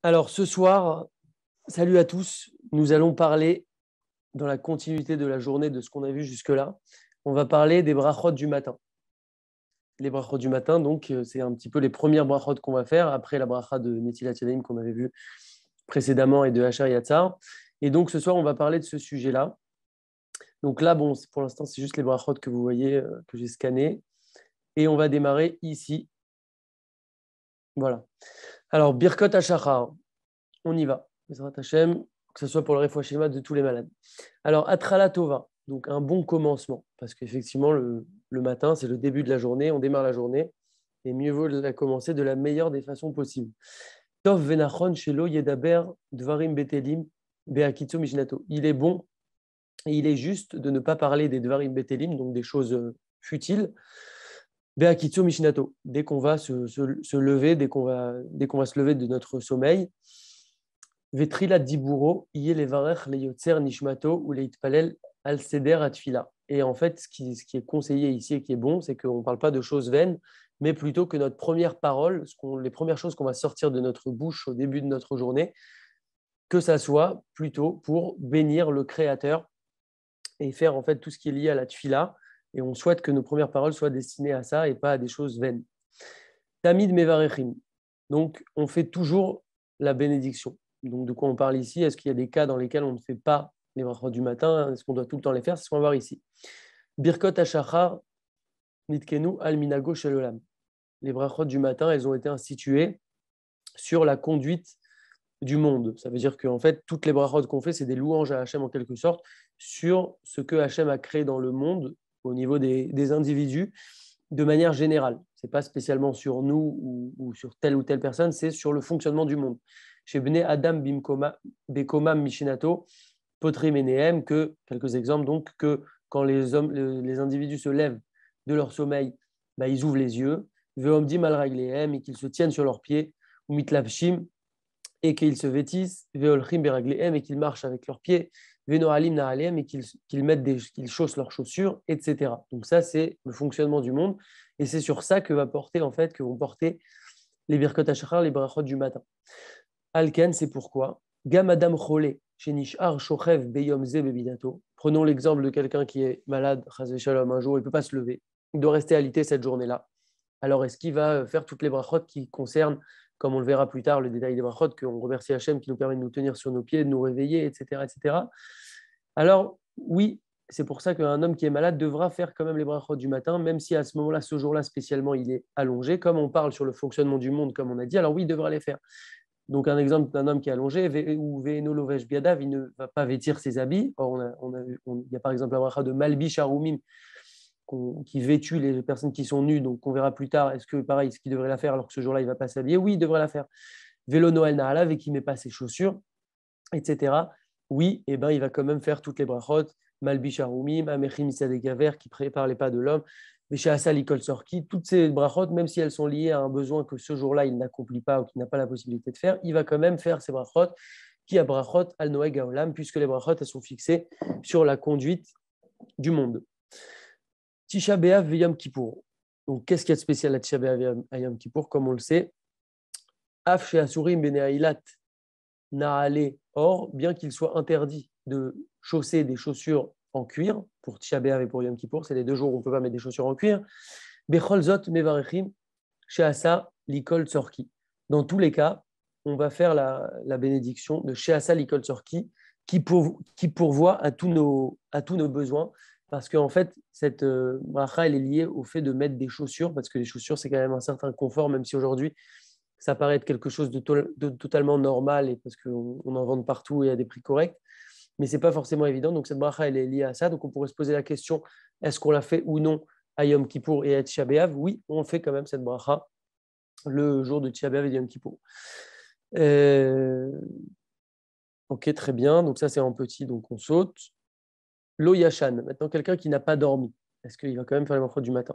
Alors ce soir, salut à tous, nous allons parler dans la continuité de la journée de ce qu'on a vu jusque-là. On va parler des brachot du matin. Les brachot du matin, donc c'est un petit peu les premières brachot qu'on va faire après la bracha de Netilat Yadayim qu'on avait vu précédemment et de Hachar Yatzar. Et donc ce soir, on va parler de ce sujet-là. Donc là, bon, pour l'instant, c'est juste les brachot que vous voyez, que j'ai scanné. Et on va démarrer ici. Voilà. Alors, Birkot Hachachar, on y va. Bezrat Hashem, que ce soit pour le Refoua Shlema de tous les malades. Alors, Atrala Tova, donc un bon commencement, parce qu'effectivement, le matin, c'est le début de la journée, on démarre la journée, et mieux vaut la commencer de la meilleure des façons possibles. Tov Venachon Shelo Yedaber Dvarim Betelim Beakitso Mishnato. Il est bon et il est juste de ne pas parler des Dvarim Betelim, donc des choses futiles, Beakitso Mishnato, dès qu'on va se lever, dès qu'on va se lever de notre sommeil. Vetrila diburo, iye levarech le yotzer nishmato ou le itpalel al seder atfila. Et en fait, ce qui est conseillé ici et qui est bon, c'est qu'on ne parle pas de choses vaines, mais plutôt que notre première parole, les premières choses qu'on va sortir de notre bouche au début de notre journée, que ça soit plutôt pour bénir le Créateur et faire en fait tout ce qui est lié à la tfila. Et on souhaite que nos premières paroles soient destinées à ça et pas à des choses vaines. Tamid mevarechim. Donc, on fait toujours la bénédiction. Donc, de quoi on parle ici? Est-ce qu'il y a des cas dans lesquels on ne fait pas les brachot du matin? Est-ce qu'on doit tout le temps les faire? C'est ce qu'on va voir ici. Birkot hashachar nitkenu al minago shel olam. Les brachot du matin, elles ont été instituées sur la conduite du monde. Ça veut dire qu'en fait, toutes les brachot qu'on fait, c'est des louanges à Hachem en quelque sorte sur ce que Hachem a créé dans le monde au niveau des individus de manière générale. Ce n'est pas spécialement sur nous ou sur telle ou telle personne, c'est sur le fonctionnement du monde. Chez Bnei Adam Bekomam Mishinato, Potrim Enehem, que quelques exemples, donc que quand les individus se lèvent de leur sommeil, bah, ils ouvrent les yeux, Veomdim al Raglehem, et qu'ils se tiennent sur leurs pieds, ou Mitlapshim, et qu'ils se vêtissent, Veolchim Beraglehem, et qu'ils marchent avec leurs pieds, Venoalim Naalehem, et qu'ils chaussent leurs chaussures, etc. Donc ça, c'est le fonctionnement du monde, et c'est sur ça que vont porter les Birkot HaShachar, les brachot du matin. Alken, c'est pourquoi Gam Adam Chole, Shenishar Shochev Beyom Ze Bebidato. Prenons l'exemple de quelqu'un qui est malade, Chaz Shalom, un jour, il ne peut pas se lever, il doit rester alité cette journée-là. Alors, est-ce qu'il va faire toutes les brachot qui concernent, comme on le verra plus tard, le détail des brachot, qu'on remercie Hachem qui nous permet de nous tenir sur nos pieds, de nous réveiller, etc. etc. Alors, oui, c'est pour ça qu'un homme qui est malade devra faire quand même les brachot du matin, même si à ce moment-là, ce jour-là spécialement, il est allongé. Comme on parle sur le fonctionnement du monde, comme on a dit, alors oui, il devra les faire. Donc, un exemple d'un homme qui est allongé, ou Ve'eno Lovesh Biadav, il ne va pas vêtir ses habits. Or, il y a par exemple la bracha de Malbi Sharoumim, qui vêtue les personnes qui sont nues, donc on verra plus tard, est-ce que pareil, est-ce qu'il devrait la faire alors que ce jour-là, il ne va pas s'habiller? Oui, il devrait la faire. Vélo Noël Nahalav et qui ne met pas ses chaussures, etc. Oui, eh ben, il va quand même faire toutes les brachot, Malbi Sharoumim, Amechim Isadegaver, qui prépare les pas de l'homme, Meshaasa Likol Sorki, toutes ces brachot, même si elles sont liées à un besoin que ce jour-là, il n'accomplit pas ou qu'il n'a pas la possibilité de faire, il va quand même faire ces brachot, qui a brachot al Noeg Haolam, puisque les brachot, elles sont fixées sur la conduite du monde. Tisha B'Av ve Yom Kippour. Donc, qu'est-ce qu'il y a de spécial à Tisha B'Av et Yom Kippour? Comme on le sait, Af chez Asurim Bene Ailat Naale Or, bien qu'il soit interdit de chausser des chaussures en cuir pour Tisha B'Av et pour Yom Kippour, c'est les 2 jours où on ne peut pas mettre des chaussures en cuir. Bechol Zot Mevarechim Sheasa Likol Tzorki. Dans tous les cas, on va faire la bénédiction de Sheasa Likol Tzorki qui pourvoit à tous nos besoins. Parce qu'en fait, cette bracha, elle est liée au fait de mettre des chaussures, parce que les chaussures, c'est quand même un certain confort, même si aujourd'hui, ça paraît être quelque chose de totalement normal, et parce qu'on en vend partout et à des prix corrects, mais ce n'est pas forcément évident. Donc cette bracha, elle est liée à ça. Donc on pourrait se poser la question, est-ce qu'on l'a fait ou non à Yom Kippour et à Tisha B'Av? Oui, on fait quand même cette bracha le jour de Tisha B'Av et de Yom Kippour. Ok, très bien. Donc ça, c'est en petit, donc on saute. Lo Yashan, maintenant quelqu'un qui n'a pas dormi, est-ce qu'il va quand même faire les brachot du matin?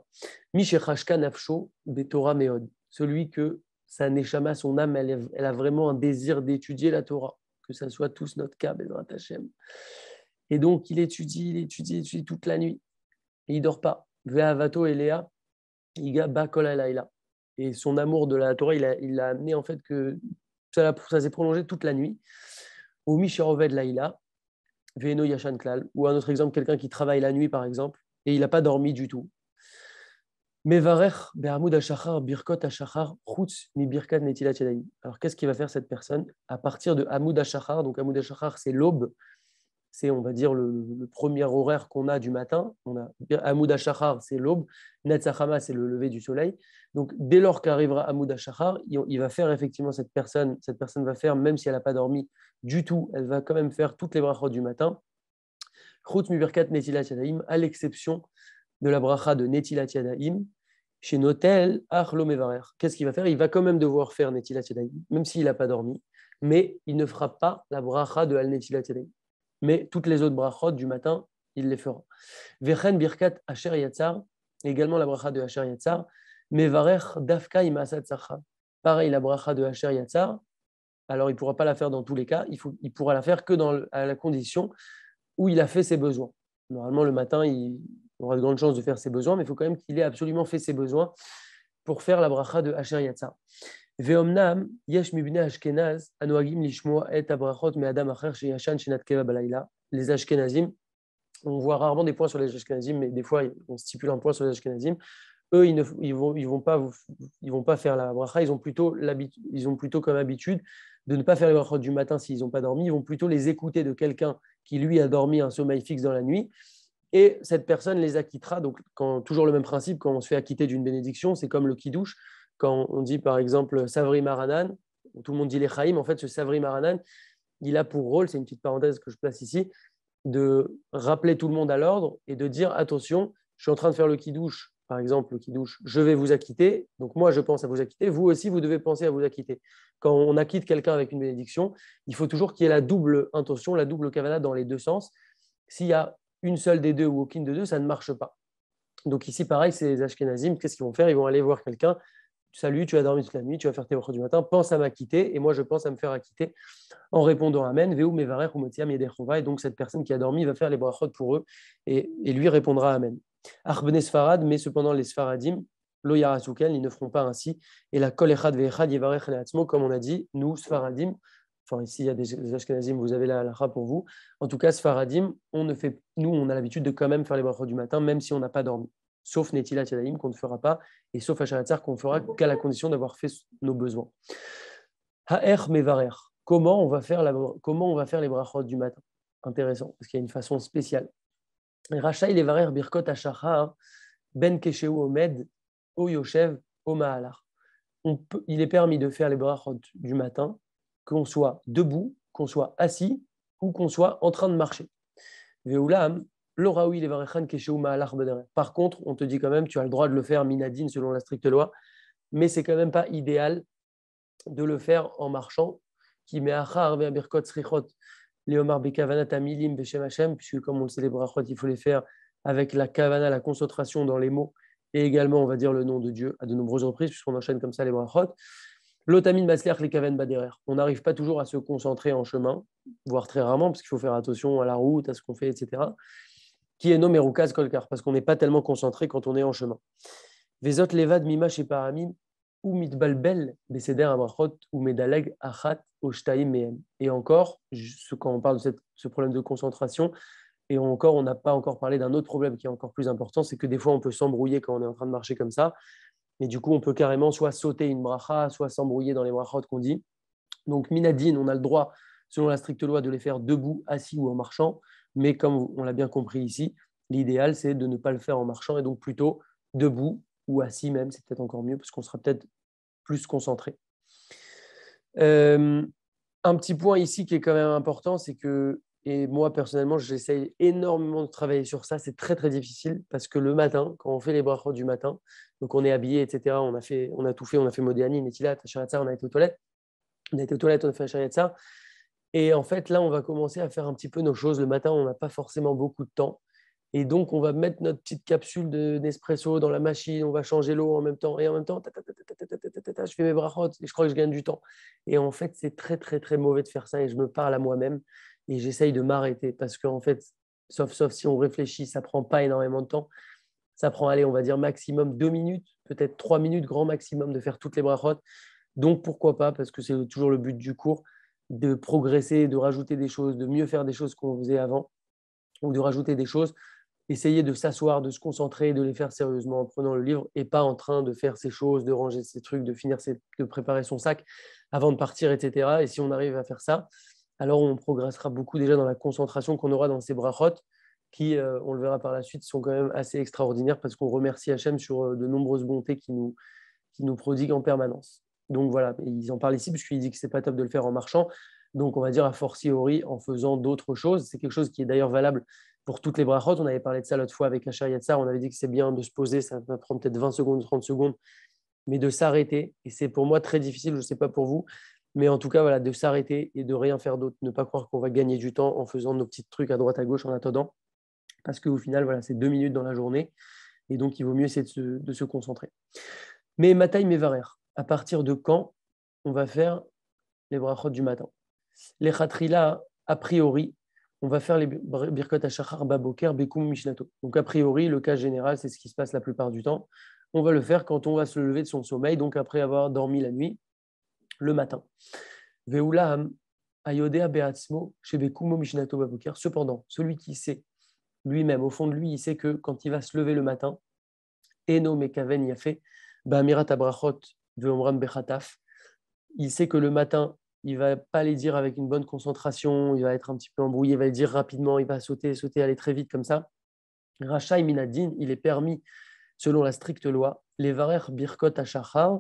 Mishechashka Nafsho Betorah Meod, celui que sa neshama, son âme, elle a vraiment un désir d'étudier la Torah, que ça soit tous notre cas, Bezrat Hashem. Et donc il étudie toute la nuit, et il ne dort pas. Ve'avato Elea, Iga Bakol Alayla. Et son amour de la Torah, il l'a amené en fait que ça s'est prolongé toute la nuit. Ou Mishéroved Laïla, Veno Yashan Klal, ou un autre exemple, quelqu'un qui travaille la nuit, par exemple, et il n'a pas dormi du tout. Mevarech Be'amoud Hashachar, Birkot Hashachar, Chutz Mi Birkat Netilat Yadayim. Alors, qu'est-ce qu'il va faire cette personne à partir de Amoud Hashachar? Donc, Amoud Hashachar, c'est l'aube, c'est, on va dire, le premier horaire qu'on a du matin. On a Amoud Hashachar, c'est l'aube. Netzachama, c'est le lever du soleil. Donc, dès lors qu'arrivera Amoud Hashachar, il va faire effectivement cette personne va faire, même si elle n'a pas dormi du tout, elle va quand même faire toutes les brachot du matin. Chutz Mi Birkat Netilat Yadayim, à l'exception de la bracha de Netilat Yadayim, chez Notel, Achlo Mevarer. Qu'est-ce qu'il va faire? Il va quand même devoir faire Netilat Yadayim, même s'il n'a pas dormi, mais il ne fera pas la bracha de Al Netilat Yadayim. Mais toutes les autres brachot du matin, il les fera. Vechen Birkat Asher Yatzar, également la bracha de Asher Yatzar, Mevarer Dafka Imasat Sacha. Pareil, la bracha de Asher Yatzar, alors il ne pourra pas la faire dans tous les cas, il pourra la faire que à la condition où il a fait ses besoins. Normalement, le matin, il aura de grandes chances de faire ses besoins, mais il faut quand même qu'il ait absolument fait ses besoins pour faire la bracha de Asher Yatzar. Ve'omnam, yesh mibnei Ashkenaz, anoagim lishmoa et abrachot me'adam acher sheyashan shenat keva balayla. Les Ashkenazim, on voit rarement des points sur les Ashkenazim, mais des fois, on stipule un point sur les Ashkenazim. Eux, ils vont pas faire la bracha, ils ont plutôt comme habitude de ne pas faire les brachot du matin s'ils n'ont pas dormi, ils vont plutôt les écouter de quelqu'un qui, lui, a dormi un sommeil fixe dans la nuit, et cette personne les acquittera. Donc, toujours le même principe, quand on se fait acquitter d'une bénédiction, c'est comme le kidouche, quand on dit, par exemple, Savri Maranan, tout le monde dit les Chaim, en fait, ce Savri Maranan, il a pour rôle, c'est une petite parenthèse que je place ici, de rappeler tout le monde à l'ordre et de dire, attention, je suis en train de faire le kidouche, par exemple, le kidouche, je vais vous acquitter, donc moi, je pense à vous acquitter, vous aussi, vous devez penser à vous acquitter. Quand on acquitte quelqu'un avec une bénédiction, il faut toujours qu'il y ait la double intention, la double kavana dans les deux sens. S'il y a une seule des deux ou aucune des deux, ça ne marche pas. Donc ici, pareil, c'est les Ashkenazim, qu'est-ce qu'ils vont faire? Ils vont aller voir quelqu'un, salut, tu as dormi toute la nuit, tu vas faire tes brachot du matin, pense à m'acquitter, et moi je pense à me faire acquitter en répondant Amen, Veu mevarer ou motiam yedechova, et donc cette personne qui a dormi va faire les brachot pour eux, et lui répondra Amen. Arbene Sfarad, mais cependant les Sfaradim, lo yarasuken, ils ne feront pas ainsi, et la kol echad ve'echad yevarech le'atzmo, comme on a dit, nous Sfaradim, enfin ici il y a des Ashkenazim, vous avez la halakha pour vous, en tout cas Sfaradim, nous on a l'habitude de quand même faire les brachot du matin, même si on n'a pas dormi. Sauf Netilat Yadayim qu'on ne fera pas, et sauf Asher Yatzar qu'on ne fera qu'à la condition d'avoir fait nos besoins. Ha'er mevarer. Comment on va faire les brachot du matin? Intéressant, parce qu'il y a une façon spéciale. Rachaï levarer birkot hashachar ben kesheu omed o yoshev o ma'alar. Il est permis de faire les brachot du matin, qu'on soit debout, qu'on soit assis, ou qu'on soit en train de marcher. Ve'ulam, par contre, on te dit quand même, tu as le droit de le faire minadine selon la stricte loi, mais c'est quand même pas idéal de le faire en marchant. Puisque comme on le sait, les brachot, il faut les faire avec la kavana, la concentration dans les mots, et également, on va dire le nom de Dieu à de nombreuses reprises, puisqu'on enchaîne comme ça les brachot. L'otamine masliach les kaven baderer. On n'arrive pas toujours à se concentrer en chemin, voire très rarement, parce qu'il faut faire attention à la route, à ce qu'on fait, etc. Qui est nommé Roukaz Kolkar, parce qu'on n'est pas tellement concentré quand on est en chemin. Vezot levad mimash et paramim, ou mitbalbel, beseder abrachot, ou medaleg achat, oshtaim mehem. Et encore, quand on parle de ce problème de concentration, et encore, on n'a pas encore parlé d'un autre problème qui est encore plus important, c'est que des fois, on peut s'embrouiller quand on est en train de marcher comme ça, et du coup, on peut carrément soit sauter une bracha, soit s'embrouiller dans les brachot qu'on dit. Donc, minadine, on a le droit, selon la stricte loi, de les faire debout, assis ou en marchant. Mais comme on l'a bien compris ici, l'idéal, c'est de ne pas le faire en marchant et donc plutôt debout ou assis même. C'est peut-être encore mieux parce qu'on sera peut-être plus concentré. Un petit point ici qui est quand même important, c'est que, et moi personnellement, j'essaye énormément de travailler sur ça. C'est très, très difficile parce que le matin, quand on fait les brachot du matin, donc on est habillé, etc., on a tout fait, on a fait Modéani, Netilat, Asher, on a été aux toilettes. On a été aux toilettes, on a fait un chariot de ça. Et en fait, là, on va commencer à faire un petit peu nos choses. Le matin, on n'a pas forcément beaucoup de temps. Et donc, on va mettre notre petite capsule d'espresso dans la machine, on va changer l'eau en même temps. Et en même temps, je fais mes brachot et je crois que je gagne du temps. Et en fait, c'est très, très, très mauvais de faire ça. Et je me parle à moi-même et j'essaye de m'arrêter parce qu'en fait, sauf si on réfléchit, ça ne prend pas énormément de temps. Ça prend, allez, on va dire maximum 2 minutes, peut-être 3 minutes, grand maximum, de faire toutes les brachot. Donc, pourquoi pas, parce que c'est toujours le but du cours, de progresser, de rajouter des choses, de mieux faire des choses qu'on faisait avant, ou de rajouter des choses, essayer de s'asseoir, de se concentrer, de les faire sérieusement en prenant le livre et pas en train de faire ses choses, de ranger ses trucs, de préparer son sac avant de partir, etc. Et si on arrive à faire ça, alors on progressera beaucoup déjà dans la concentration qu'on aura dans ces brachot qui, on le verra par la suite, sont quand même assez extraordinaires parce qu'on remercie Hachem sur de nombreuses bontés qui nous prodigue en permanence. Donc voilà, ils en parlent ici puisqu'il dit que c'est pas top de le faire en marchant. Donc on va dire a fortiori en faisant d'autres choses. C'est quelque chose qui est d'ailleurs valable pour toutes les brachot. On avait parlé de ça l'autre fois avec Asher Yatzar. On avait dit que c'est bien de se poser, ça va prendre peut-être 20 secondes, 30 secondes, mais de s'arrêter. Et c'est pour moi très difficile, je ne sais pas pour vous, mais en tout cas, voilà, de s'arrêter et de rien faire d'autre. Ne pas croire qu'on va gagner du temps en faisant nos petits trucs à droite, à gauche en attendant. Parce qu'au final, voilà, c'est 2 minutes dans la journée. Et donc, il vaut mieux essayer de se concentrer. Mais Matai Mevarer, à partir de quand on va faire les brachot du matin? Les khatrila, a priori, on va faire les birkot hashachar baboker bekum mishnato. Donc a priori, le cas général, c'est ce qui se passe la plupart du temps. On va le faire quand on va se lever de son sommeil, donc après avoir dormi la nuit, le matin. Veula ayodea beatzmo chez bekumo mishnato baboker. Cependant, celui qui sait lui-même, au fond de lui, il sait que quand il va se lever le matin, eno mekaven yafe ba'amirat abrachot veomram bechataf, il sait que le matin, il ne va pas les dire avec une bonne concentration, il va être un petit peu embrouillé, il va les dire rapidement, il va sauter, aller très vite comme ça. Rachaï minadin, il est permis, selon la stricte loi, les varer birkot hashachar,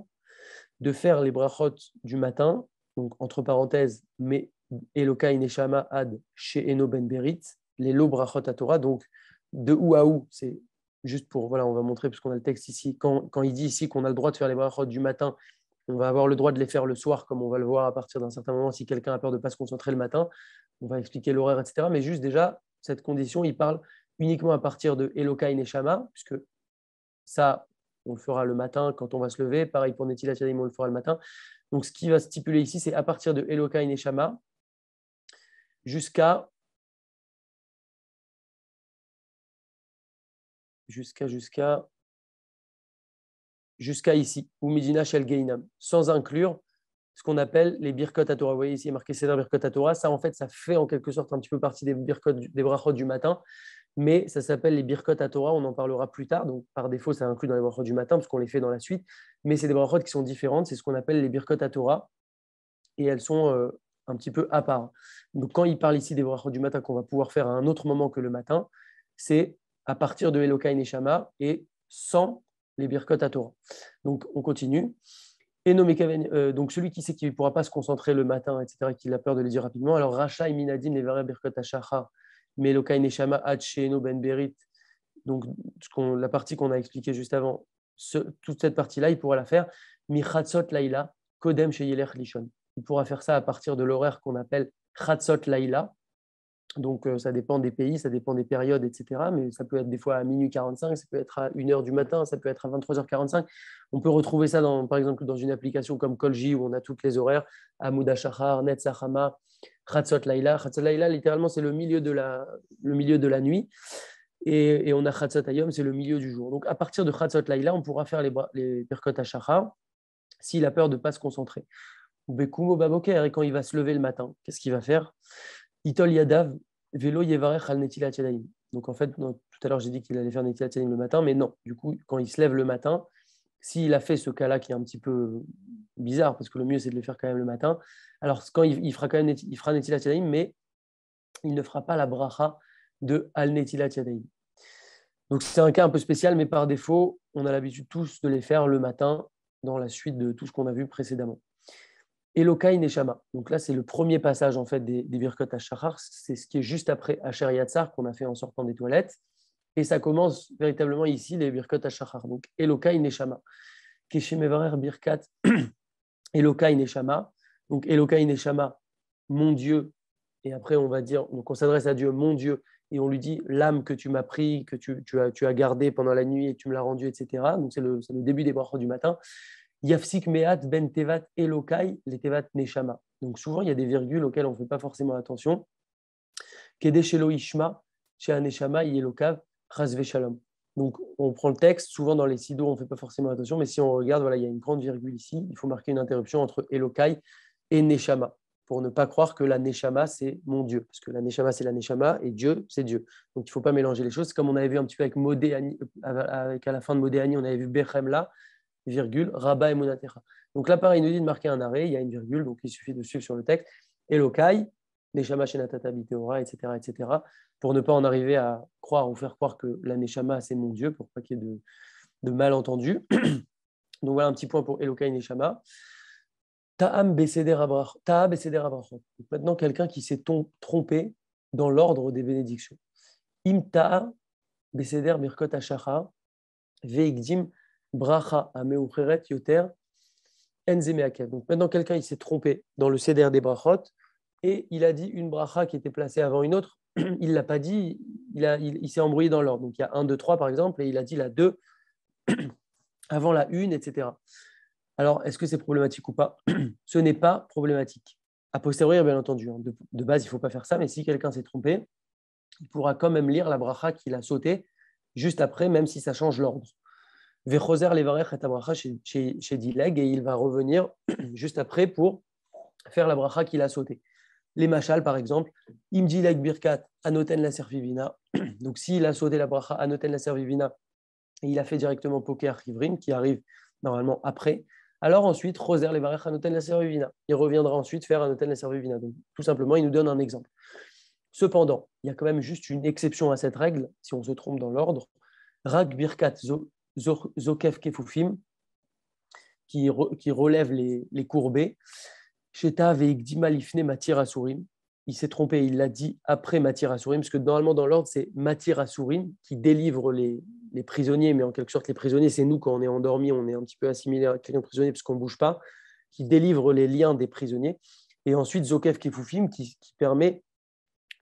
de faire les brachot du matin, donc entre parenthèses, mais Elokai neshama ad chez Eno ben Berit, les lo brachot à Torah, donc de où à où, c'est juste pour, voilà, on va montrer, puisqu'on a le texte ici, quand il dit ici qu'on a le droit de faire les brachot du matin, on va avoir le droit de les faire le soir, comme on va le voir à partir d'un certain moment, si quelqu'un a peur de ne pas se concentrer le matin. On va expliquer l'horaire, etc. Mais juste déjà, cette condition, il parle uniquement à partir de Elokai Neshama, puisque ça, on le fera le matin quand on va se lever. Pareil pour Netilat Yadayim, on le fera le matin. Donc, ce qui va stipuler ici, c'est à partir de Elokai Neshama jusqu'à ici, ou Medina Shel Geinam, sans inclure ce qu'on appelle les birkot à Torah. Vous voyez ici, il y a marqué Seder birkot à Torah. Ça, en fait, ça fait en quelque sorte un petit peu partie des birkot, des brachot du matin, mais ça s'appelle les birkot à Torah. On en parlera plus tard. Donc, par défaut, ça inclut dans les brachot du matin, parce qu'on les fait dans la suite. Mais c'est des brachot qui sont différentes. C'est ce qu'on appelle les birkot à Torah. Et elles sont un petit peu à part. Donc, quand il parle ici des brachot du matin qu'on va pouvoir faire à un autre moment que le matin, c'est à partir de Elokai Neshama et sans les birkot à Torah. Donc, on continue. Et donc celui qui sait qu'il ne pourra pas se concentrer le matin, etc., qui a peur de le dire rapidement. Alors, Racha, Iminadim, les Vare Birkot Hashachar, Melokai Neshama, Hacheno, Ben Berit. Donc, la partie qu'on a expliquée juste avant, toute cette partie-là, il pourra la faire. Michatzot Laila, Kodem Sheyelech Lishon. Il pourra faire ça à partir de l'horaire qu'on appelle Chatzot Laila. Donc, ça dépend des pays, ça dépend des périodes, etc. Mais ça peut être des fois à minuit 45, ça peut être à 1h du matin, ça peut être à 23h45. On peut retrouver ça, par exemple, dans une application comme Kolji, où on a toutes les horaires, Amoud HaShachar, Netzachama, Chatzot Laila. Chatzot Laila, littéralement, c'est le milieu de la nuit. Et on a Chatzot Hayom, c'est le milieu du jour. Donc, à partir de Chatzot Laila, on pourra faire les Birkot HaShachar s'il a peur de ne pas se concentrer. Bekumo Baboker, et quand il va se lever le matin, qu'est-ce qu'il va faire? Itol Yadav, Vélo Yevarech al Netilat Yadayim. Donc en fait, tout à l'heure j'ai dit qu'il allait faire Netilat Yadayim le matin, mais non. Du coup, quand il se lève le matin, s'il a fait ce cas-là qui est un petit peu bizarre, parce que le mieux c'est de le faire quand même le matin, alors quand il fera quand même il fera Netilat Yadayim, mais il ne fera pas la bracha de al Netilat Yadayim. Donc c'est un cas un peu spécial, mais par défaut, on a l'habitude tous de les faire le matin dans la suite de tout ce qu'on a vu précédemment. Elokai Neshama. Donc là, c'est le premier passage en fait des Birkot HaShachar. C'est ce qui est juste après Asher Yatzar qu'on a fait en sortant des toilettes. Et ça commence véritablement ici, les Birkot HaShachar. Donc Elokai Neshama. Keshemevarer Birkat Elokai Neshama. Donc Elokai Neshama, mon Dieu. Et après, on va dire, donc on s'adresse à Dieu, mon Dieu. Et on lui dit l'âme que tu m'as pris, que tu as gardée pendant la nuit et tu me l'as rendue, etc. Donc c'est le début des brachot du matin. Yafsik mehat ben tevat elokai, les tevat neshama. Donc souvent, il y a des virgules auxquelles on ne fait pas forcément attention. Kedeshelo ishma, chez neshama yelokav, chasve shalom. Donc, on prend le texte. Souvent, dans les sidos, on ne fait pas forcément attention, mais si on regarde, voilà, il y a une grande virgule ici. Il faut marquer une interruption entre Elokai et Neshama, pour ne pas croire que la Neshama, c'est mon Dieu. Parce que la Neshama, c'est la Neshama, et Dieu, c'est Dieu. Donc, il ne faut pas mélanger les choses. Comme on avait vu un petit peu avec Modéani, avec à la fin de Modéani, on avait vu Bechem là, virgule, Rabba et Monatecha. Donc là, pareil, il nous dit de marquer un arrêt, il y a une virgule, donc il suffit de suivre sur le texte. Elokai, Neshama Shenatata Biteora, etc., pour ne pas en arriver à croire ou faire croire que la Neshama, c'est mon Dieu, pour pas qu'il y ait de malentendus. Donc voilà un petit point pour Elokai Neshama. Ta'am Beseder Abrachot. Maintenant, quelqu'un qui s'est trompé dans l'ordre des bénédictions. Im Ta'a Beseder Birkot Hashacha, Veigdim Bracha Ameucheret Yoter Enzemeakev. Donc maintenant, quelqu'un il s'est trompé dans le Seder des Brachot et il a dit une bracha qui était placée avant une autre. Il ne l'a pas dit, il s'est embrouillé dans l'ordre. Donc il y a 1, 2, 3 par exemple, et il a dit la 2 avant la 1, etc. Alors, est-ce que c'est problématique ou pas? Ce n'est pas problématique. A posteriori, bien entendu, hein. De base, il ne faut pas faire ça, mais si quelqu'un s'est trompé, il pourra quand même lire la bracha qu'il a sautée juste après, même si ça change l'ordre. Vechoser levarech et bracha chez Dileg, et il va revenir juste après pour faire la bracha qu'il a sautée. Les machal, par exemple, im Dileg birkat anoten la servivina. Donc, s'il a sauté la bracha anoten la servivina, et il a fait directement poker rivrin, qui arrive normalement après, alors ensuite, Roser levarech anoten la servivina. Il reviendra ensuite faire anoten la servivina. Donc, tout simplement, il nous donne un exemple. Cependant, il y a quand même juste une exception à cette règle, si on se trompe dans l'ordre. Rak birkat zokef kefufim, qui relève les courbés. Sheta veikdima lifne matir asurim. Il s'est trompé, il l'a dit après matir asurim, parce que normalement dans l'ordre c'est matir asurim qui délivre les prisonniers, mais en quelque sorte les prisonniers c'est nous quand on est endormi, on est un petit peu assimilé à quelqu'un de prisonnier parce qu'on ne bouge pas, qui délivre les liens des prisonniers. Et ensuite zokef kefufim qui permet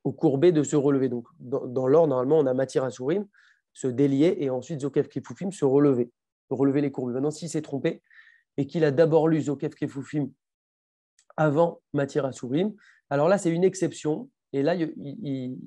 aux courbés de se relever. Donc dans l'ordre normalement on a matir asurim, se délier, et ensuite zokef kefufim se relever les courbés. Maintenant s'il s'est trompé et qu'il a d'abord lu zokef kefufim avant Matir Asurim. Alors là, c'est une exception. Et là, il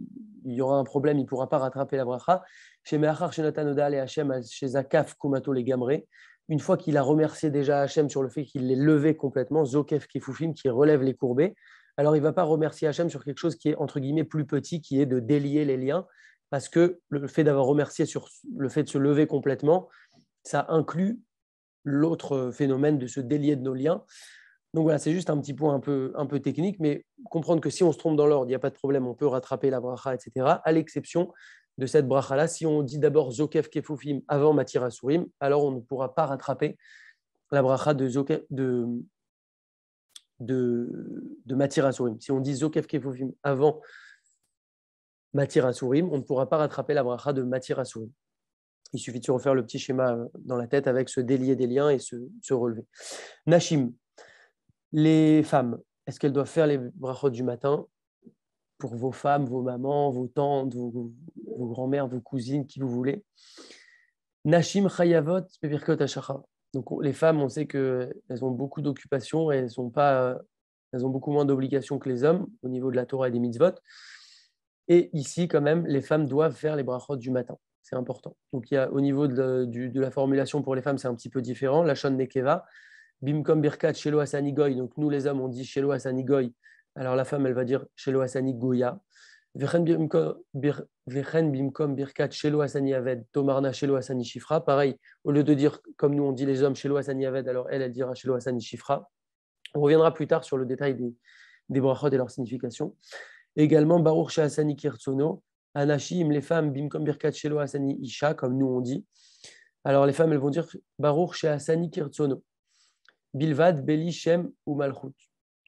y aura un problème. Il ne pourra pas rattraper la bracha. Chez Meachar, chez Natanoda, et Hachem, chez Zakaf, Kumato, les Gamré. Une fois qu'il a remercié déjà Hachem sur le fait qu'il l'ait levé complètement, Zokef Kefufim, qui relève les courbés, alors il ne va pas remercier Hachem sur quelque chose qui est, entre guillemets, plus petit, qui est de délier les liens, parce que le fait d'avoir remercié sur le fait de se lever complètement, ça inclut l'autre phénomène de se délier de nos liens. Donc voilà, c'est juste un petit point un peu technique, mais comprendre que si on se trompe dans l'ordre, il n'y a pas de problème, on peut rattraper la bracha, etc. À l'exception de cette bracha-là, si on dit d'abord Zokef Kefufim avant Matir Asurim, alors on ne pourra pas rattraper la bracha de Matir Asurim. Si on dit Zokef Kefufim avant Matir Asurim, on ne pourra pas rattraper la bracha de Matir Asurim. Il suffit de se refaire le petit schéma dans la tête avec se délier des liens et se relever. Nashim. Les femmes, est-ce qu'elles doivent faire les brachot du matin pour vos femmes, vos mamans, vos tantes, vos grands-mères, vos cousines, qui vous voulez? Nashim chayavot bebirkot hashacha. Donc les femmes, on sait qu'elles ont beaucoup d'occupations et elles ont beaucoup moins d'obligations que les hommes au niveau de la Torah et des mitzvot. Et ici, quand même, les femmes doivent faire les brachot du matin. C'est important. Donc au niveau de la formulation pour les femmes, c'est un petit peu différent. La shon nekeva. Bimkom birkat shelo asani goy. Donc nous les hommes on dit shelo asani goy. Alors la femme elle va dire shelo asani goya. Vechen bimkom birkat shelo asani aved tomarna shelo asani shifra. Pareil, au lieu de dire comme nous on dit les hommes shelo asani aved, alors elle dira shelo asani shifra. On reviendra plus tard sur le détail des brachot et leur signification. Également baruch she asani kirtsono. Anashim, les femmes bimkom birkat shelo asani isha, comme nous on dit. Alors les femmes elles vont dire baruch she asani kirtsono. Bilvad, Beli, Shem ou Malchut.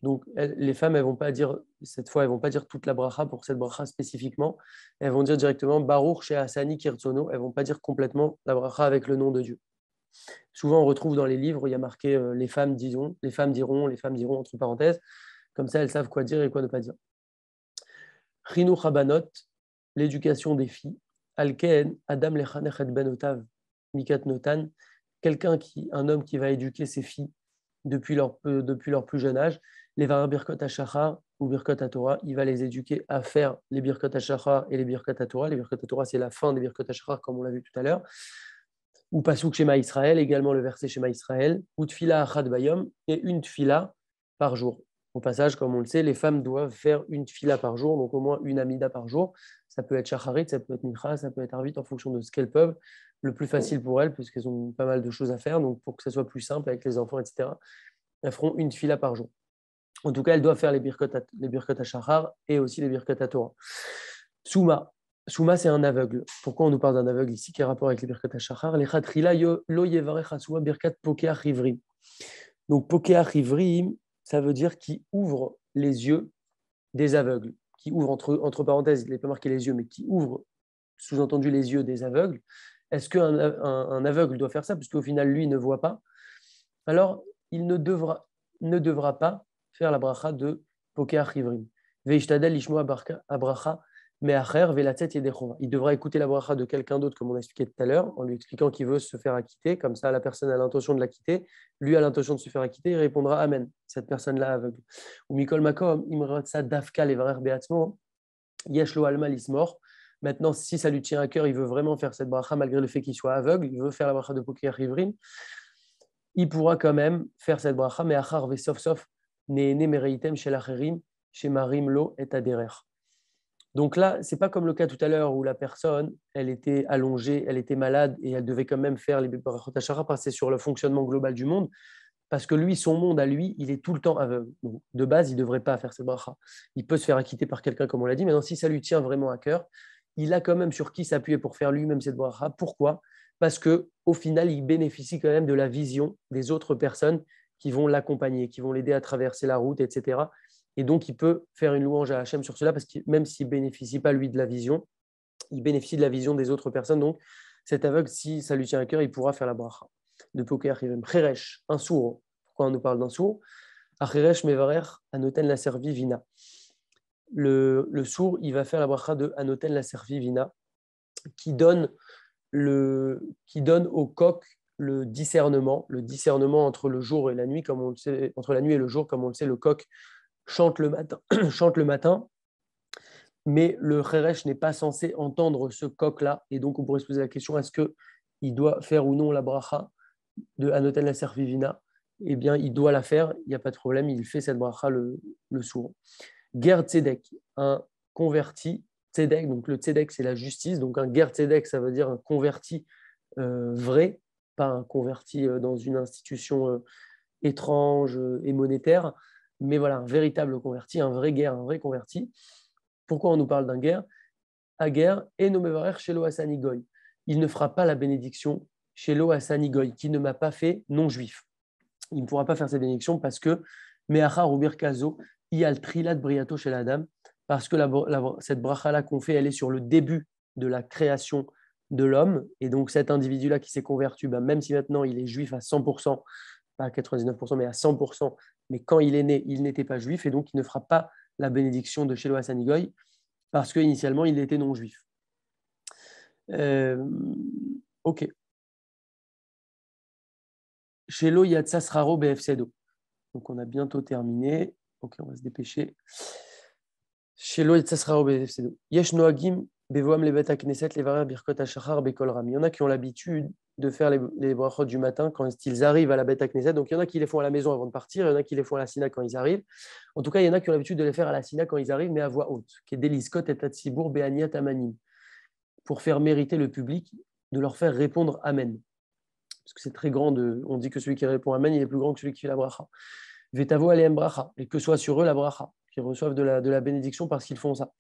Donc, les femmes, elles vont pas dire, cette fois, elles vont pas dire toute la bracha pour cette bracha spécifiquement. Elles vont dire directement Baruch, Sheh Asani, Kirtsono. Elles vont pas dire complètement la bracha avec le nom de Dieu. Souvent, on retrouve dans les livres, il y a marqué les femmes diront, entre parenthèses. Comme ça, elles savent quoi dire et quoi ne pas dire. Chinu Chabanot, l'éducation des filles. Alken, Adam Lechanech et Benotav, Mikat Notan. Un homme qui va éduquer ses filles depuis leur plus jeune âge, les Varar Birkot Hashachar, ou Birkot Torah, il va les éduquer à faire les Birkot HaShachar et les Birkot Torah. Les Birkot Torah, c'est la fin des Birkot HaShachar, comme on l'a vu tout à l'heure. Ou Pasuk Shema Israël, également le verset Shema Israël, ou Tfila Achad Bayom, et une Tfila par jour. Au passage, comme on le sait, les femmes doivent faire une Tfila par jour, donc au moins une Amida par jour. Ça peut être Shacharit, ça peut être Mincha, ça peut être Arvit, en fonction de ce qu'elles peuvent. Le plus facile pour elles, puisqu'elles ont pas mal de choses à faire, donc pour que ça soit plus simple avec les enfants, etc., elles feront une Tfila par jour. En tout cas, elles doivent faire les Birkot HaShachar et aussi les Birkot Torah. Souma. Souma, c'est un aveugle. Pourquoi on nous parle d'un aveugle ici? Quel rapport avec les Birkat HaShachar? Les Chatrila lo yevarech hasua birkat pokeach ivrim. Donc, pokeach ivrim, ça veut dire qui ouvre les yeux des aveugles. Qui ouvre, entre parenthèses, il n'est pas marqué les yeux, mais qui ouvre, sous-entendu, les yeux des aveugles. Est-ce qu'un aveugle doit faire ça? Puisqu'au final, lui, ne voit pas. Alors, il ne devra pas faire la bracha de pokeach ivrim. Veishtadel lishmo abracha. Mais il devra écouter la bracha de quelqu'un d'autre, comme on a expliqué tout à l'heure, en lui expliquant qu'il veut se faire acquitter. Comme ça, la personne a l'intention de l'acquitter. Lui a l'intention de se faire acquitter. Il répondra Amen. Cette personne-là aveugle. Ou Mikol Makom, Imratsa Dafka Levarer Beatzmo, Yeshlo Alma Lismor. Maintenant, si ça lui tient à cœur, il veut vraiment faire cette bracha, malgré le fait qu'il soit aveugle, il veut faire la bracha de Pokeach Ivrim, il pourra quand même faire cette bracha, mais Achar Vesof Sof, Neene Mereitem Shel Acherim, Shemarim Lo et Aderer. Donc là, ce n'est pas comme le cas tout à l'heure où la personne, elle était allongée, elle était malade et elle devait quand même faire les Birkot HaShachar parce que c'est sur le fonctionnement global du monde, parce que lui, son monde à lui, il est tout le temps aveugle. Donc, de base, il ne devrait pas faire cette bracha. Il peut se faire acquitter par quelqu'un, comme on l'a dit, mais si ça lui tient vraiment à cœur, il a quand même sur qui s'appuyer pour faire lui-même cette bracha. Pourquoi? Parce qu'au final, il bénéficie quand même de la vision des autres personnes qui vont l'accompagner, qui vont l'aider à traverser la route, etc. Et donc, il peut faire une louange à Hachem sur cela, parce que même s'il ne bénéficie pas, lui, de la vision, il bénéficie de la vision des autres personnes. Donc, cet aveugle, si ça lui tient à cœur, il pourra faire la bracha. De Pokeach Ivrim. Cheresh, un sourd. Pourquoi on nous parle d'un sourd? Acheresh Mevarer, Anoten la Servi Vina. Le sourd, il va faire la bracha de Anoten la Servi Vina, qui donne au coq le discernement entre le jour et la nuit, comme on le sait, entre la nuit et le jour, comme on le sait, le coq chante le matin, mais le Cheresh n'est pas censé entendre ce coq-là, et donc on pourrait se poser la question, est-ce qu'il doit faire ou non la bracha de Anoten la Servivina? Eh bien, il doit la faire, il n'y a pas de problème, il fait cette bracha, le sourd. Ger Tzedek, un converti, Tzedek, donc le Tzedek c'est la justice, donc un Ger Tzedek ça veut dire un converti vrai, pas un converti dans une institution étrange et monétaire, mais voilà, un véritable converti, un vrai guerre, un vrai converti. Pourquoi on nous parle d'un guerre? Aguer et nomevarer shelo asani goy. Il ne fera pas la bénédiction shelo asani goy, qui ne m'a pas fait non-juif. Il ne pourra pas faire cette bénédiction parce que meachar ou birkazo, il y a le trilat briato chez la dame, parce que cette bracha-là qu'on fait, elle est sur le début de la création de l'homme, et donc cet individu-là qui s'est converti, même si maintenant il est juif à 100%, pas à 99%, mais à 100%, mais quand il est né, il n'était pas juif, et donc il ne fera pas la bénédiction de Shelo Hassanigoy, parce qu'initialement, il était non-juif. Ok. Shelo Yatsa Sraro BFCDO. Donc, on a bientôt terminé. Ok, on va se dépêcher. Shelo Yatsa Sraro BFCDO. Yesh Noagim Bevoam Levet Knesset Levarer Birkot HaShachar Bekol Ram. Il y en a qui ont l'habitude de faire les brachot du matin quand ils arrivent à la Bet Knesset. Donc, il y en a qui les font à la maison avant de partir, il y en a qui les font à la Sina quand ils arrivent. En tout cas, il y en a qui ont l'habitude de les faire à la Sina quand ils arrivent, mais à voix haute. Qui est Deliskot et Tatsibour Beaniat Amanim. Pour faire mériter le public, de leur faire répondre Amen. Parce que c'est très grand, on dit que celui qui répond Amen, il est plus grand que celui qui fait la bracha. Vetavo alem bracha, et que soit sur eux la bracha, qu'ils reçoivent de la bénédiction parce qu'ils font ça.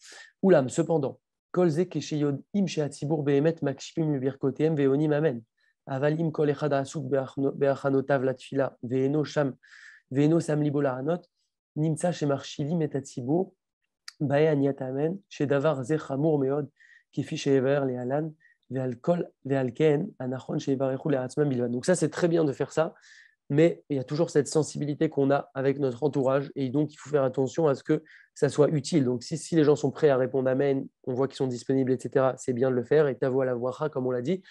Oulam, cependant, kolze kesheyod im sheatzibur behemet makshipim le birkotem veonim Amen. Avalim kol echad asuk beachanotav latfila veeno sam libo laranot nimtsa shemarchilim et atzibur bae aniat Amen shedavar ze chamur meod kifi shever le alan. Donc ça, c'est très bien de faire ça, mais il y a toujours cette sensibilité qu'on a avec notre entourage, et donc il faut faire attention à ce que ça soit utile. Donc si les gens sont prêts à répondre Amen, on voit qu'ils sont disponibles, etc., c'est bien de le faire, et tavo à la bracha, comme on l'a dit.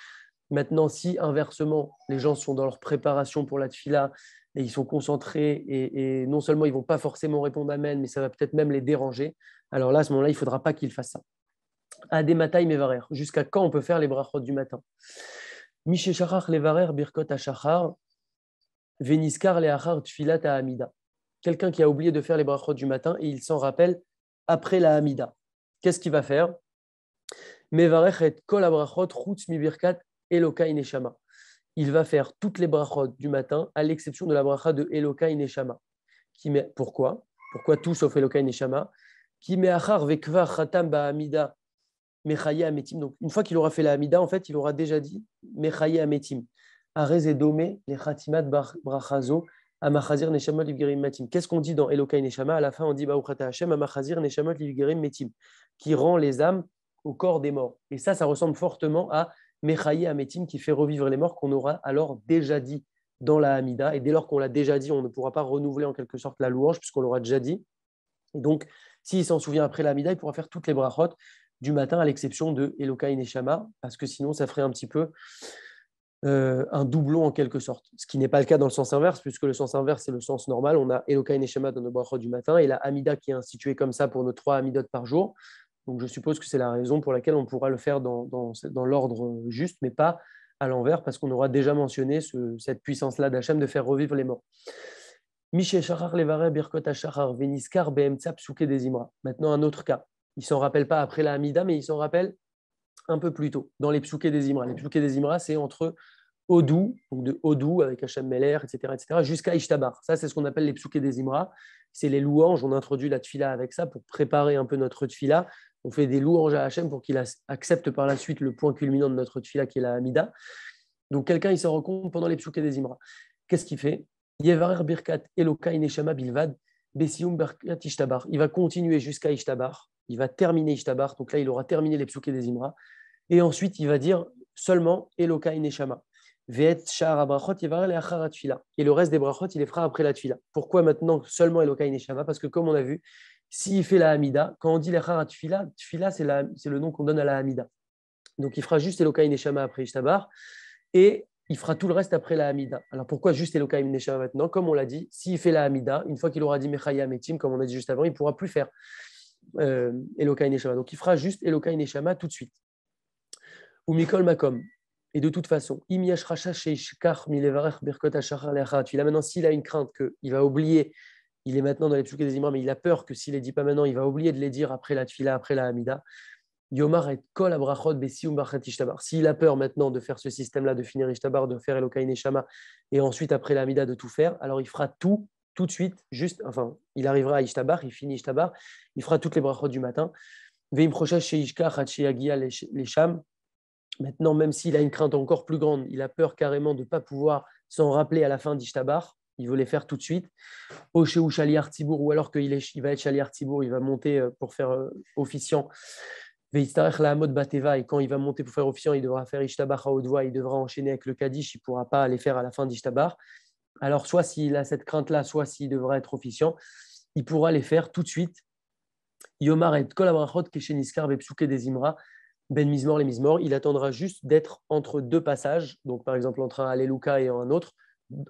Maintenant, si inversement, les gens sont dans leur préparation pour la tfila, et ils sont concentrés et non seulement ils ne vont pas forcément répondre Amen, mais ça va peut-être même les déranger, alors là, à ce moment-là, il ne faudra pas qu'ils fassent ça. Adé Matai Mevarer. Jusqu'à quand on peut faire les brachot du matin? Miché Shachar Levarer Birkot Ashachar, Veniskar Leachar Tfilat Hamida. Quelqu'un qui a oublié de faire les brachot du matin et il s'en rappelle après la Hamida. Qu'est-ce qu'il va faire? Mevarer et kol abrachot chutz mi birkat Elokai Neshama. Il va faire toutes les brachot du matin à l'exception de la bracha de Elokai Neshama. Pourquoi? Pourquoi tout sauf Elokai Neshama? Qui meachar vekvar chatam ba'amida mechaye ametim. Donc une fois qu'il aura fait la Hamida, en fait, il aura déjà dit mechaye ametim. Arez et domé les chatimat brachazo amachazir neshamot livgerim matim. Qu'est-ce qu'on dit dans Elokai Neshama? À la fin, on dit Baruchata Hashem amachazir neshamot livgerim metim, qui rend les âmes au corps des morts. Et ça ressemble fortement à mechaye ametim, qui fait revivre les morts, qu'on aura alors déjà dit dans la Hamida. Et dès lors qu'on l'a déjà dit, on ne pourra pas renouveler en quelque sorte la louange, puisqu'on l'aura déjà dit. Et donc, s'il s'en souvient après la Hamida, il pourra faire toutes les brachot du matin, à l'exception de Elokai Neshama, parce que sinon, ça ferait un petit peu un doublon en quelque sorte. Ce qui n'est pas le cas dans le sens inverse, puisque le sens inverse, c'est le sens normal. On a Elokai Neshama dans nos brachot du matin, et la Hamida qui est instituée comme ça pour nos 3 Hamidot par jour. Donc, je suppose que c'est la raison pour laquelle on pourra le faire dans l'ordre juste, mais pas à l'envers, parce qu'on aura déjà mentionné cette puissance-là d'Hachem de faire revivre les morts. Miché Shachar Levarer Birkot Ashachar Veniskar Beemtsa Psuke des Imra. Maintenant, un autre cas. Il ne s'en rappelle pas après la Hamida, mais il s'en rappelle un peu plus tôt, dans les Psuke des Imra. Les Psuke des Imra, c'est entre Odou, donc de Odou avec Hachem Meler, etc., jusqu'à Ishtabar. Ça, c'est ce qu'on appelle les Psuke des Imra. C'est les louanges. On introduit la tfila avec ça pour préparer un peu notre tfila. On fait des louanges à Hachem pour qu'il accepte par la suite le point culminant de notre tfila qui est la Hamida. Donc, quelqu'un, il s'en rend compte pendant les Psuke des Imra. Qu'est-ce qu'il fait? Yevarer Birkat Elokai Neshama Bilvad Besium Birkat Ishtabar. Il va continuer jusqu'à Ishtabar. Il va terminer Ishtabar. Donc là, il aura terminé les Psuke des Imra. Et ensuite, il va dire seulement Elokai Neshama. Ve'et Sha'ar Abrachot Yevarer Leachar HaTfila. Et le reste des brachot, il les fera après la Tfila. Pourquoi maintenant seulement Elokai Neshama? Parce que comme on a vu, s'il fait la Hamida, quand on dit Leachar HaTfila, Tfila, c'est le nom qu'on donne à la Hamida. Donc il fera juste Elokai Neshama après Ishtabar. Et il fera tout le reste après la Hamida. Alors pourquoi juste Elokai Neshama maintenant? Comme on l'a dit, s'il fait la Hamida, une fois qu'il aura dit Mechaya Metim, comme on a dit juste avant, il ne pourra plus faire Elokai Neshama. Donc il fera juste Elokai Neshama tout de suite. Ou Mikol Makom. Et de toute façon, Imiyash Racha Sheishkar Milevarech Birkot Ashachar Leachar. Là maintenant, s'il a une crainte qu'il va oublier, il est maintenant dans les Psuke des Imra, mais il a peur que s'il ne les dit pas maintenant, il va oublier de les dire après la Tfila, après la Hamida. Yomar et kol abrachot besium bachat ishtabar. S'il a peur maintenant de faire ce système-là, de finir ishtabar, de faire Elokai Neshama, et ensuite après la Hamida de tout faire, alors il fera tout de suite, il arrivera à ishtabar, il finit ishtabar, il fera toutes les brachot du matin. Veim prochash sheishkar hat sheyagia les sham. Maintenant, même s'il a une crainte encore plus grande, il a peur carrément de ne pas pouvoir s'en rappeler à la fin d'ishtabar, il veut les faire tout de suite. Ou shaliar tibour, ou alors qu'il va être shaliar tibour, il va monter pour faire officiant. Et quand il va monter pour faire officiant, il devra faire Ishtabar à haute voix, il devra enchaîner avec le Kaddish, il ne pourra pas les faire à la fin d'Ishtabar. Alors, soit s'il a cette crainte-là, soit s'il devra être officiant, il pourra les faire tout de suite. Yomar et Kol Abrachot Kesheniskar Bepsuke des Imra, Ben Mizmor les Mizmor, il attendra juste d'être entre 2 passages, donc par exemple entre un Alléluia et un autre,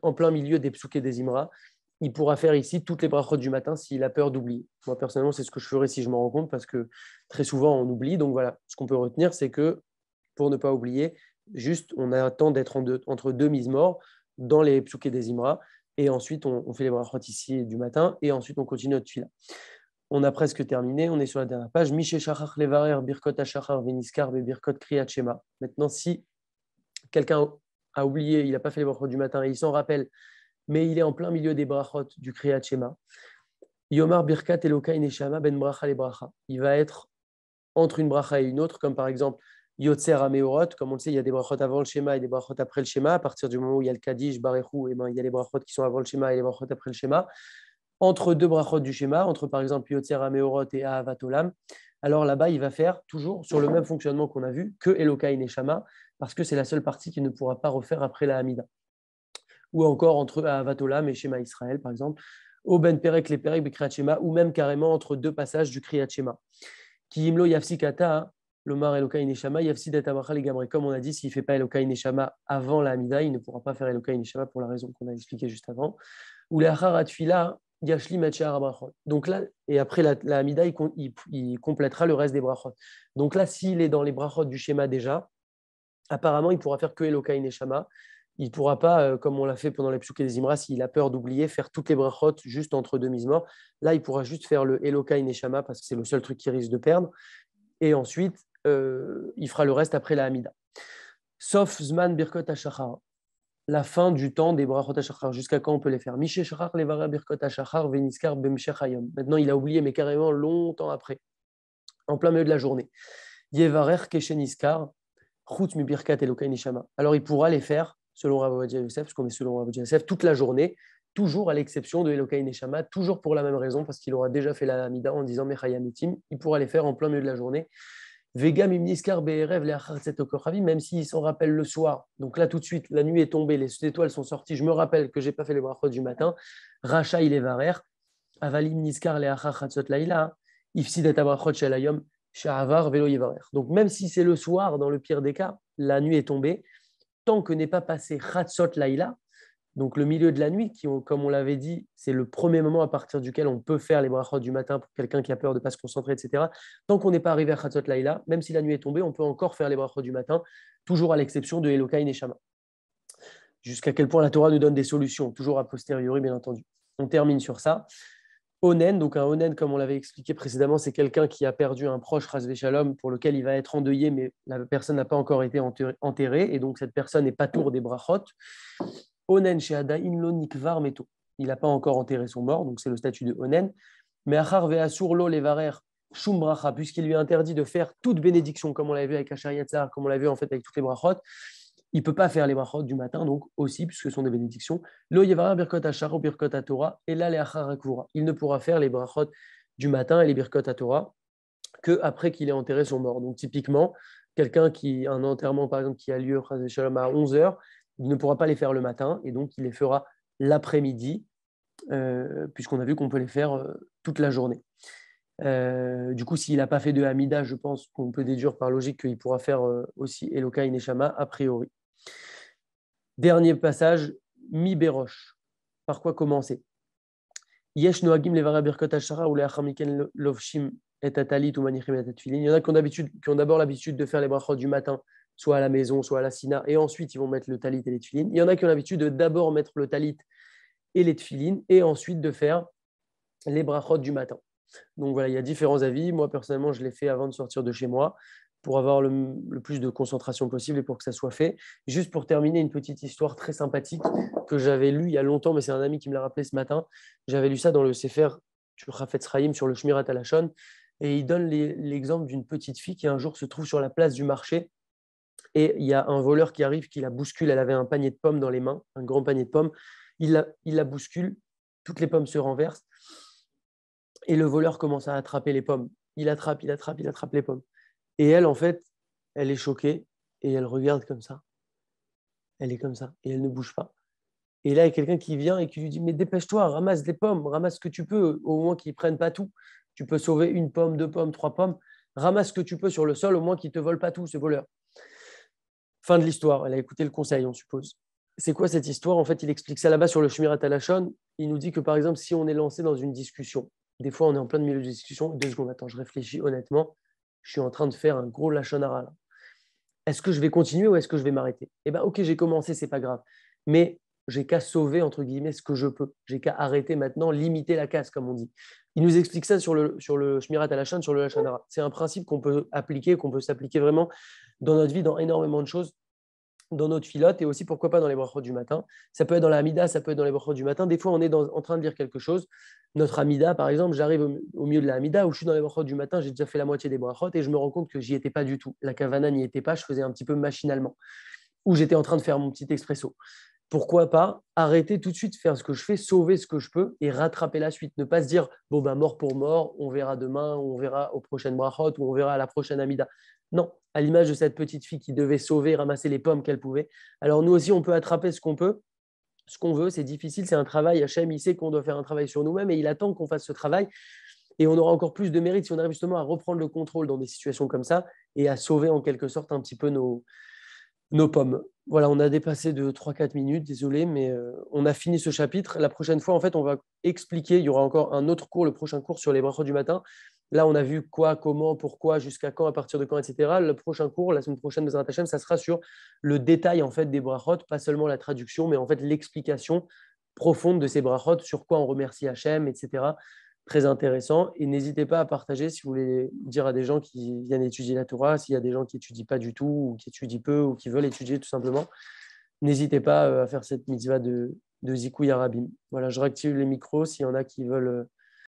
en plein milieu des Psuke des Imra. Il pourra faire ici toutes les brachot du matin s'il a peur d'oublier. Moi, personnellement, c'est ce que je ferais si je m'en rends compte, parce que très souvent, on oublie. Donc voilà, ce qu'on peut retenir, c'est que pour ne pas oublier, juste, on attend d'être entre 2 mizmor dans les psuké des Imra, et ensuite, on fait les brachot ici du matin, et ensuite, on continue notre fila. On a presque terminé, on est sur la dernière page. Miché Shachar Levarer, Birkot Ashachar, Veniskar, Birkot Kriyat Shema. Maintenant, si quelqu'un a oublié, il n'a pas fait les brachot du matin, et il s'en rappelle, mais il est en plein milieu des brachot du Kriyat Shema. Yomar Birkat Elokai Neshama Ben Bracha le Bracha. Il va être entre une bracha et une autre, comme par exemple Yotzer Ameorot. Comme on le sait, il y a des brachot avant le Shema et des brachot après le Shema. À partir du moment où il y a le Kaddish, Barechu, il y a les brachot qui sont avant le Shema et les brachot après le Shema. Entre 2 brachot du Shema, entre par exemple Yotzer Ameorot et Ahavat Olam, alors là-bas, il va faire toujours sur le même fonctionnement qu'on a vu que Elokai Neshama, parce que c'est la seule partie qu'il ne pourra pas refaire après la Hamida. Ou encore entre Ahavat Olam et Shema Israël, par exemple, au Ben Perek, les Perek, Kriyat Shema, ou même carrément entre 2 passages du Kriyat Shema. Ki imlo yafsikata Lomar Elokai Neshama, Yafsid et Abracha les Gamre. Comme on a dit, s'il ne fait pas Elokai Neshama avant la Hamida, il ne pourra pas faire Elokai Neshama pour la raison qu'on a expliquée juste avant. Ou la Haratfila, Yashli Machar Abrachot. Donc là, et après la Hamida, il complétera le reste des brachot. Donc là, s'il est dans les brachot du schéma déjà, apparemment, il pourra faire que Elokai Neshama. Il ne pourra pas, comme on l'a fait pendant les Psuk et les Imra, s'il a peur d'oublier, faire toutes les brachot juste entre deux mises-morts. Là, il pourra juste faire le Elokai Neshama parce que c'est le seul truc qu'il risque de perdre. Et ensuite, il fera le reste après la Hamida. Sauf Zman Birkot HaShachar, la fin du temps des brachot HaShachar. Jusqu'à quand on peut les faire? Mishe Shachar Levara Birkot HaShachar Veniskar Bemshech Hayom. Maintenant, il a oublié, mais carrément longtemps après, en plein milieu de la journée. Yevarer Kesheniskar, Chutz Mi Birkat Elokai Neshama. Alors, il pourra les faire, selon Rav Ovadia Yosef, parce qu'on est selon Rav Ovadia Yosef, toute la journée, toujours à l'exception de Elokai Neshama, toujours pour la même raison, parce qu'il aura déjà fait la Hamida en disant Mechayamitim, il pourra les faire en plein milieu de la journée. Vega Mimniskar Be'erev Le'achar Okochavim, même s'il s'en rappelle le soir. Donc là, tout de suite, la nuit est tombée, les étoiles sont sorties, je me rappelle que je n'ai pas fait les brachot du matin. Racha il est varer, Avalim Niskar Le'achar Chatzot Laïla, Ifsid et Abrachot Shalayom, Sha'avar Velo Yevarer. Donc même si c'est le soir, dans le pire des cas, la nuit est tombée, tant que n'est pas passé Chatzot Laïla, donc le milieu de la nuit, qui, comme on l'avait dit, c'est le premier moment à partir duquel on peut faire les brachot du matin pour quelqu'un qui a peur de ne pas se concentrer, etc. Tant qu'on n'est pas arrivé à Chatzot Laïla, même si la nuit est tombée, on peut encore faire les brachot du matin, toujours à l'exception de Elokai Neshama. Jusqu'à quel point la Torah nous donne des solutions, toujours a posteriori, bien entendu. On termine sur ça. Onen, donc un onen, comme on l'avait expliqué précédemment, c'est quelqu'un qui a perdu un proche, Chas Veshalom, pour lequel il va être endeuillé, mais la personne n'a pas encore été enterrée, et donc cette personne n'est pas tour des brachot. Onen chez Adaim lo nikvar meto. Il n'a pas encore enterré son mort, donc c'est le statut de Onen. Mais achar ve'asur lo levarer shum bracha, puisqu'il lui est interdit de faire toute bénédiction, comme on l'avait vu avec Asher Yatzar, comme on l'avait vu en fait avec toutes les brachot, il ne peut pas faire les brachot du matin, donc aussi, puisque ce sont des bénédictions. Lo yevarer birkot hachar ou birkot haTorah, et là les achar hakura. Il ne pourra faire les brachot du matin et les birkot haTorah que après qu'il ait enterré son mort. Donc typiquement, quelqu'un qui un enterrement par exemple qui a lieu à 11h, il ne pourra pas les faire le matin et donc il les fera l'après-midi, puisqu'on a vu qu'on peut les faire toute la journée. Du coup, s'il n'a pas fait de Hamida, je pense qu'on peut déduire par logique qu'il pourra faire aussi Elokai Neshama a priori. Dernier passage, Mi Berosh. Par quoi commencer? Yesh Noagim Levara Birkot Hashara ou Leachamiken Lovshim et Tatalit ou Manichim et Tatfilin. Il y en a qui ont d'abord l'habitude de faire les brachot du matin, soit à la maison, soit à la sina, et ensuite ils vont mettre le talit et les tfilin. Il y en a qui ont l'habitude de d'abord mettre le talit et les tfilin, et ensuite de faire les brachot du matin. Donc voilà, il y a différents avis. Moi, personnellement, je l'ai fait avant de sortir de chez moi pour avoir le plus de concentration possible et pour que ça soit fait. Juste pour terminer, une petite histoire très sympathique que j'avais lue il y a longtemps, mais c'est un ami qui me l'a rappelé ce matin. J'avais lu ça dans le Sefer du Chafetz Chaim sur le Shmirat Halashon, et il donne l'exemple d'une petite fille qui un jour se trouve sur la place du marché, et il y a un voleur qui arrive, qui la bouscule. Elle avait un panier de pommes dans les mains, un grand panier de pommes. Il la bouscule, toutes les pommes se renversent, et le voleur commence à attraper les pommes. Il attrape les pommes. Et elle, en fait, elle est choquée et elle regarde comme ça. Elle est comme ça et elle ne bouge pas. Et là, il y a quelqu'un qui vient et qui lui dit « Mais dépêche-toi, ramasse des pommes, ramasse ce que tu peux, au moins qu'ils ne prennent pas tout. Tu peux sauver une pomme, deux pommes, trois pommes. Ramasse ce que tu peux sur le sol, au moins qu'ils ne te volent pas tout, ce voleur. » Fin de l'histoire. Elle a écouté le conseil, on suppose. C'est quoi cette histoire? En fait, il explique ça là-bas sur le Shmirat Halashon. Il nous dit que, par exemple, si on est lancé dans une discussion, des fois, on est en plein milieu de discussion. 2 secondes, attends, je réfléchis honnêtement. Je suis en train de faire un gros lashon hara là. Est-ce que je vais continuer ou est-ce que je vais m'arrêter? Eh bien, ok, j'ai commencé, c'est pas grave. Mais j'ai qu'à sauver, entre guillemets, ce que je peux. J'ai qu'à arrêter maintenant, limiter la casse, comme on dit. Il nous explique ça sur le Shmirat Halashon, sur le lashon hara. C'est un principe qu'on peut appliquer, qu'on peut s'appliquer vraiment dans notre vie, dans énormément de choses, dans notre filote et aussi, pourquoi pas, dans les brachot du matin. Ça peut être dans la Hamida, ça peut être dans les brachot du matin. Des fois, on est en train de lire quelque chose. Notre Hamida, par exemple, j'arrive au milieu de la Hamida où je suis dans les brachot du matin, j'ai déjà fait la moitié des brachot et je me rends compte que j'y étais pas du tout. La kavana n'y était pas, je faisais un petit peu machinalement. Ou j'étais en train de faire mon petit expresso. Pourquoi pas arrêter tout de suite, faire ce que je fais, sauver ce que je peux et rattraper la suite. Ne pas se dire, bon, ben, mort pour mort, on verra demain, on verra aux prochaines brachot ou on verra à la prochaine Hamida. Non, à l'image de cette petite fille qui devait sauver, ramasser les pommes qu'elle pouvait. Alors nous aussi, on peut attraper ce qu'on peut, ce qu'on veut. C'est difficile, c'est un travail. Hachem, il sait qu'on doit faire un travail sur nous-mêmes et il attend qu'on fasse ce travail. Et on aura encore plus de mérite si on arrive justement à reprendre le contrôle dans des situations comme ça et à sauver en quelque sorte un petit peu nos pommes. Voilà, on a dépassé de 3-4 minutes, désolé, mais on a fini ce chapitre. La prochaine fois, en fait, on va expliquer, il y aura encore un autre cours, le prochain cours sur les brachot du matin. Là, on a vu quoi, comment, pourquoi, jusqu'à quand, à partir de quand, etc. Le prochain cours, la semaine prochaine, Bezrat Hashem, ça sera sur le détail en fait des brachot, pas seulement la traduction, mais en fait l'explication profonde de ces brachot, sur quoi on remercie Hashem, etc. Très intéressant. Et n'hésitez pas à partager si vous voulez dire à des gens qui viennent étudier la Torah, s'il y a des gens qui étudient pas du tout, ou qui étudient peu, ou qui veulent étudier tout simplement. N'hésitez pas à faire cette mitzvah de Zikouï Arabim. Voilà, je réactive les micros s'il y en a qui veulent